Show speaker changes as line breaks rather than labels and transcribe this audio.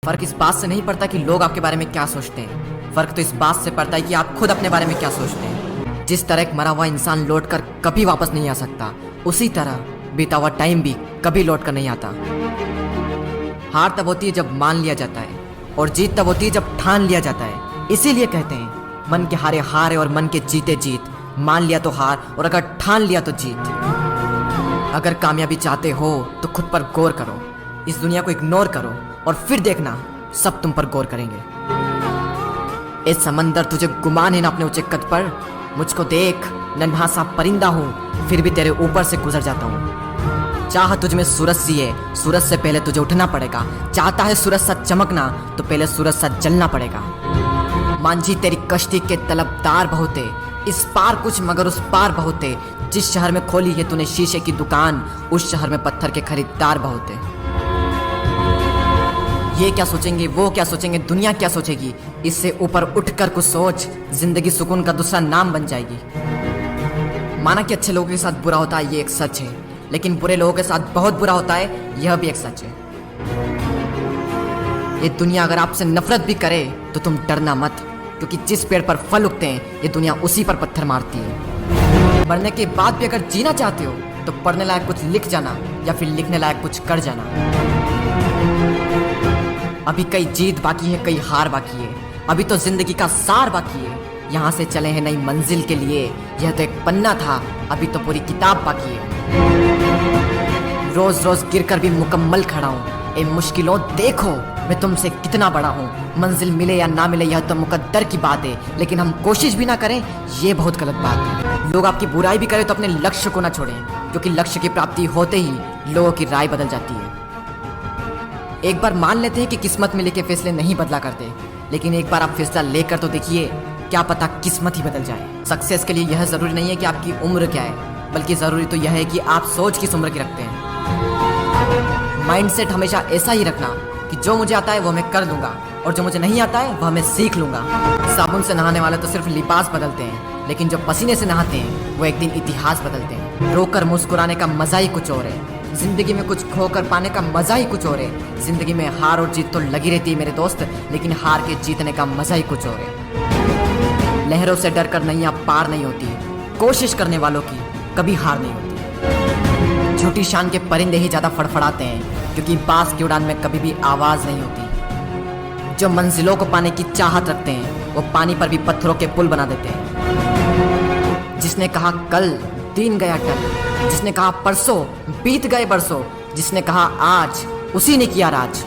फर्क इस बात से नहीं पड़ता कि लोग आपके बारे में क्या सोचते हैं, फर्क तो इस बात से पड़ता है कि आप खुद अपने बारे में क्या सोचते हैं। जिस तरह एक मरा हुआ इंसान लौट कर कभी वापस नहीं आ सकता, उसी तरह बीता हुआ टाइम भी कभी लौट कर नहीं आता। हार तब होती है जब मान लिया जाता है, और जीत तब होती है जब ठान लिया जाता है। इसीलिए कहते हैं मन के हारे हार है और मन के जीते जीत। मान लिया तो हार, और अगर ठान लिया तो जीत। अगर कामयाबी चाहते हो तो खुद पर गौर करो, इस दुनिया को इग्नोर करो और फिर देखना सब तुम पर गौर करेंगे। ए समंदर, तुझे गुमान है ना अपने ऊंचे कद पर। मुझको देख, नन्हा सा परिंदा हूँ, फिर भी तेरे ऊपर से गुजर जाता हूँ। चाह तुझ में सूरज सी है, सूरज से पहले तुझे उठना पड़ेगा। चाहता है सूरज सा चमकना, तो पहले सूरज सा जलना पड़ेगा। मांझी तेरी कश्ती के तलबदार बहुत है, इस पार कुछ मगर उस पार बहुत है। जिस शहर में खोली है तूने शीशे की दुकान, उस शहर में पत्थर के खरीदार बहुत है। ये क्या सोचेंगे, वो क्या सोचेंगे, दुनिया क्या सोचेगी, इससे ऊपर उठकर कुछ सोच। जिंदगी सुकून का दूसरा नाम बन जाएगी। माना कि अच्छे लोगों के साथ बुरा होता है, ये एक सच है, लेकिन बुरे लोगों के साथ बहुत बुरा होता है, यह भी एक सच है। ये दुनिया अगर आपसे नफरत भी करे तो तुम डरना मत, क्योंकि जिस पेड़ पर फल उगते हैं ये दुनिया उसी पर पत्थर मारती है। मरने के बाद भी अगर जीना चाहते हो तो पढ़ने लायक कुछ लिख जाना, या फिर लिखने लायक कुछ कर जाना। अभी कई जीत बाकी है, कई हार बाकी है, अभी तो जिंदगी का सार बाकी है। यहाँ से चले हैं नई मंजिल के लिए, यह तो एक पन्ना था, अभी तो पूरी किताब बाकी है। रोज रोज गिरकर भी मुकम्मल खड़ा हूँ। ए मुश्किलों देखो, मैं तुमसे कितना बड़ा हूँ। मंजिल मिले या ना मिले यह तो मुकद्दर की बात है, लेकिन हम कोशिश भी ना करें ये बहुत गलत बात है। लोग आपकी बुराई भी करें तो अपने लक्ष्य को ना छोड़ें, क्योंकि लक्ष्य की प्राप्ति होते ही लोगों की राय बदल जाती है। एक बार मान लेते हैं कि किस्मत में लिखे फैसले नहीं बदला करते, लेकिन एक बार आप फैसला लेकर तो देखिए, क्या पता किस्मत ही बदल जाए। सक्सेस के लिए यह जरूरी नहीं है कि आपकी उम्र क्या है, बल्कि जरूरी तो यह है कि आप सोच किस उम्र की रखते हैं। माइंडसेट हमेशा ऐसा ही रखना कि जो मुझे आता है वो मैं कर लूंगा, और जो मुझे नहीं आता है वह मैं सीख लूंगा। साबुन से नहाने वाले तो सिर्फ लिबास बदलते हैं, लेकिन जो पसीने से नहाते हैं वो एक दिन इतिहास बदलते हैं। रोकर मुस्कुराने का मजा ही कुछ और है, जिंदगी में कुछ खोकर पाने का मजा ही कुछ और है। जिंदगी में हार और जीत तो लगी रहती है मेरे दोस्त, लेकिन हार के जीतने का मजा ही कुछ और है। लहरों से डरकर नैया पार नहीं होती, कोशिश करने वालों की कभी हार नहीं होती। झूठी शान के परिंदे ही ज्यादा फड़फड़ाते हैं, क्योंकि बांस की उड़ान में कभी भी आवाज नहीं होती। जो मंजिलों को पाने की चाहत रखते हैं वो पानी पर भी पत्थरों के पुल बना देते हैं। जिसने कहा कल, दिन गया टल। जिसने कहा परसों, बीत गए बरसों। जिसने कहा आज, उसी ने किया राज।